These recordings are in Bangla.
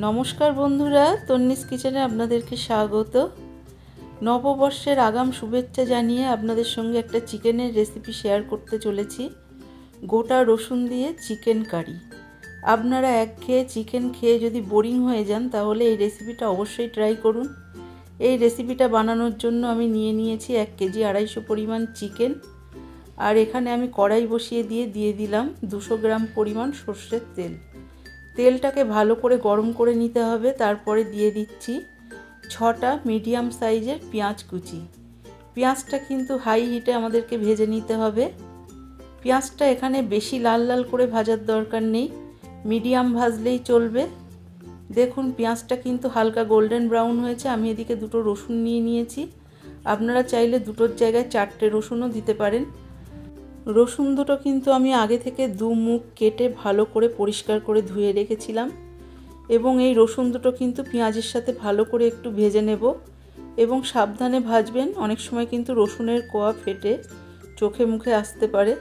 নমস্কার বন্ধুরা, তন্নিস কিচেনে আপনাদেরকে স্বাগত। নববর্ষের আগাম শুভেচ্ছা জানিয়ে আপনাদের সঙ্গে একটা চিকেনের রেসিপি শেয়ার করতে চলেছি। গোটা রসুন দিয়ে চিকেন কারি। আপনারা একঘেয়ে চিকেন খেয়ে যদি বোরিং হয়ে যান তাহলে এই রেসিপিটা অবশ্যই ট্রাই করুন। এই রেসিপিটা বানানোর জন্য আমি নিয়ে নিয়েছি 1 কেজি 250 পরিমাণ চিকেন। আর এখানে আমি কড়াই বসিয়ে দিয়ে দিলাম 200 গ্রাম পরিমাণ সর্ষের তেল। তেলটাকে ভালো করে গরম করে নিতে হবে। তারপরে দিয়ে দিচ্ছি 6টা মিডিয়াম সাইজের পেঁয়াজ কুচি। পেঁয়াজটা কিন্তু হাই হিটে আমাদেরকে ভেজে নিতে হবে। পেঁয়াজটা এখানে বেশি লাল লাল করে ভাজার দরকার নেই, মিডিয়াম ভাজলেই চলবে। দেখুন পেঁয়াজটা কিন্তু হালকা গোল্ডেন ব্রাউন হয়েছে। আমি এদিকে 2টো রসুন নিয়ে নিয়েছি। আপনারা চাইলে 2টোর জায়গায় 4টে রসুনও দিতে পারেন। রসুন দুটো কিন্তু আমি আগে থেকে 2 মুখ কেটে ভালো করে পরিষ্কার করে ধুয়ে রেখেছিলাম। এবং এই রসুন দুটো কিন্তু পেঁয়াজের সাথে ভালো করে একটু ভেজে নেব। এবং সাবধানে ভাজবেন, অনেক সময় কিন্তু রসুনের কোয়া ফেটে চোখে মুখে আসতে পারে।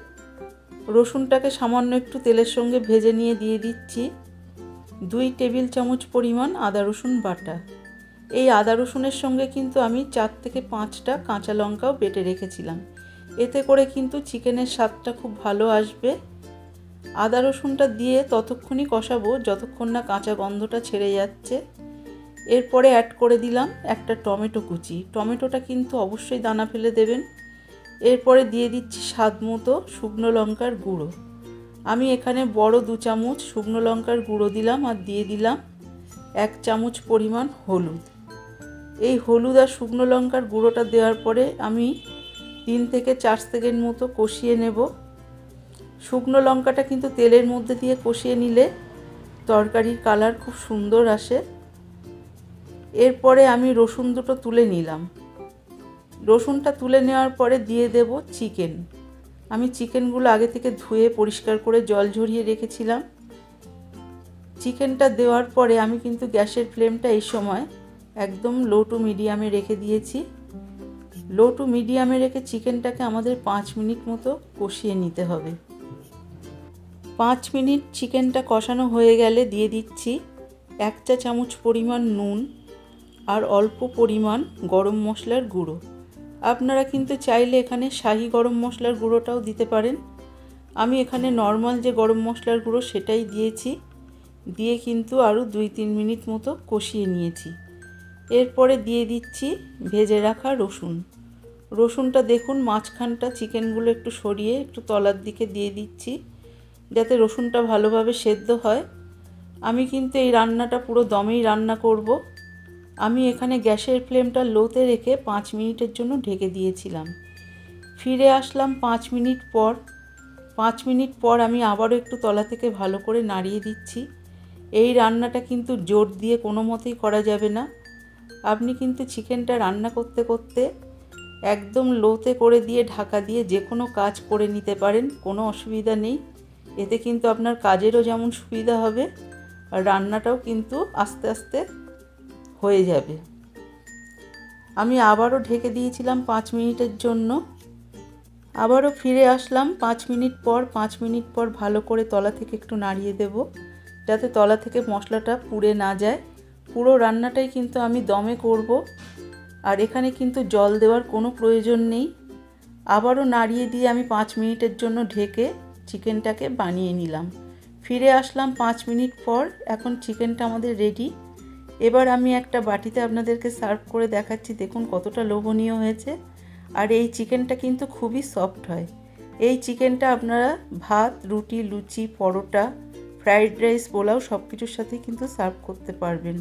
রসুনটাকে সামান্য একটু তেলের সঙ্গে ভেজে নিয়ে দিয়ে দিচ্ছি 2 টেবিল চামচ পরিমাণ আদা রসুন বাটা। এই আদা রসুনের সঙ্গে কিন্তু আমি 4 থেকে 5টা কাঁচা লঙ্কাও বেটে রেখেছিলাম। এতে করে কিন্তু চিকেনের স্বাদটা খুব ভালো আসবে। আদা রসুনটা দিয়ে ততক্ষণই কষাবো যতক্ষণ না কাঁচা গন্ধটা ছেড়ে যাচ্ছে। এরপরে অ্যাড করে দিলাম একটা টমেটো কুচি। টমেটোটা কিন্তু অবশ্যই দানা ফেলে দেবেন। এরপরে দিয়ে দিচ্ছি স্বাদ মতো শুকনো লঙ্কার গুঁড়ো। আমি এখানে বড় 2 চামচ শুকনো লঙ্কার গুঁড়ো দিলাম। আর দিয়ে দিলাম 1 চামচ পরিমাণ হলুদ। এই হলুদ আর শুকনো লঙ্কার গুঁড়োটা দেওয়ার পরে আমি 3 থেকে 4 সেকেন্ড মতো কষিয়ে নেব। শুকনো লঙ্কাটা কিন্তু তেলের মধ্যে দিয়ে কষিয়ে নিলে তরকারির কালার খুব সুন্দর আসে। এরপরে আমি রসুন দুটো তুলে নিলাম। রসুনটা তুলে নেওয়ার পরে দিয়ে দেব চিকেন। আমি চিকেনগুলো আগে থেকে ধুয়ে পরিষ্কার করে জল ঝরিয়ে রেখেছিলাম। চিকেনটা দেওয়ার পরে আমি কিন্তু গ্যাসের ফ্লেমটা এই সময় একদম লো টু মিডিয়ামে রেখে দিয়েছি। লো টু মিডিয়ামে রেখে চিকেনটাকে আমাদের 5 মিনিট মতো কষিয়ে নিতে হবে। 5 মিনিট চিকেনটা কষানো হয়ে গেলে দিয়ে দিচ্ছি 1 চা চামচ পরিমাণ নুন আর অল্প পরিমাণ গরম মশলার গুঁড়ো। আপনারা কিন্তু চাইলে এখানে শাহি গরম মশলার গুঁড়োটাও দিতে পারেন। আমি এখানে নর্মাল যে গরম মশলার গুঁড়ো সেটাই দিয়েছি। দিয়ে কিন্তু আরও 2-3 মিনিট মতো কষিয়ে নিয়েছি। এরপরে দিয়ে দিচ্ছি ভেজে রাখা রসুন। রসুনটা দেখুন মাঝখানটা চিকেনগুলো একটু সরিয়ে একটু তলার দিকে দিয়ে দিচ্ছি যাতে রসুনটা ভালোভাবে সেদ্ধ হয়। আমি কিন্তু এই রান্নাটা পুরো দমেই রান্না করব। আমি এখানে গ্যাসের ফ্লেমটা লোতে রেখে 5 মিনিটের জন্য ঢেকে দিয়েছিলাম। ফিরে আসলাম 5 মিনিট পর। 5 মিনিট পর আমি আবারও একটু তলা থেকে ভালো করে নাড়িয়ে দিচ্ছি। এই রান্নাটা কিন্তু জোর দিয়ে কোনো মতেই করা যাবে না। আপনি কিন্তু চিকেনটা রান্না করতে করতে একদম লোতে করে দিয়ে ঢাকা দিয়ে যে কোনো কাজ করে নিতে পারেন, কোনো অসুবিধা নেই। এতে কিন্তু আপনার কাজেরও যেমন সুবিধা হবে আর রান্নাটাও কিন্তু আস্তে আস্তে হয়ে যাবে। আমি আবারও ঢেকে দিয়েছিলাম 5 মিনিটের জন্য। আবারও ফিরে আসলাম 5 মিনিট পর। 5 মিনিট পর ভালো করে তলা থেকে একটু নাড়িয়ে দেব যাতে তলা থেকে মশলাটা পুড়ে না যায়। পুরো রান্নাটাই কিন্তু আমি দমে করব। আর এখানে কিন্তু জল দেওয়ার কোনো প্রয়োজন নেই। আবারও নাড়িয়ে দিয়ে আমি 5 মিনিটের জন্য ঢেকে চিকেনটাকে বানিয়ে নিলাম। ফিরে আসলাম 5 মিনিট পর। এখন চিকেনটা আমাদের রেডি। এবার আমি একটা বাটিতে আপনাদেরকে সার্ভ করে দেখাচ্ছি। দেখুন কতটা লোভনীয় হয়েছে। আর এই চিকেনটা কিন্তু খুবই সফট হয়। এই চিকেনটা আপনারা ভাত, রুটি, লুচি, পরোটা, ফ্রাইড রাইস, পোলাও সব কিছুর সাথেই কিন্তু সার্ভ করতে পারবেন।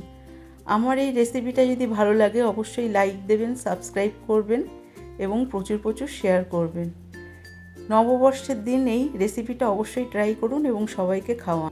আমার এই রেসিপিটা যদি ভালো লাগে অবশ্যই লাইক দেবেন, সাবস্ক্রাইব করবেন এবং প্রচুর প্রচুর শেয়ার করবেন। নববর্ষের দিন এই রেসিপিটা অবশ্যই ট্রাই করুন এবং সবাইকে খাওয়ান।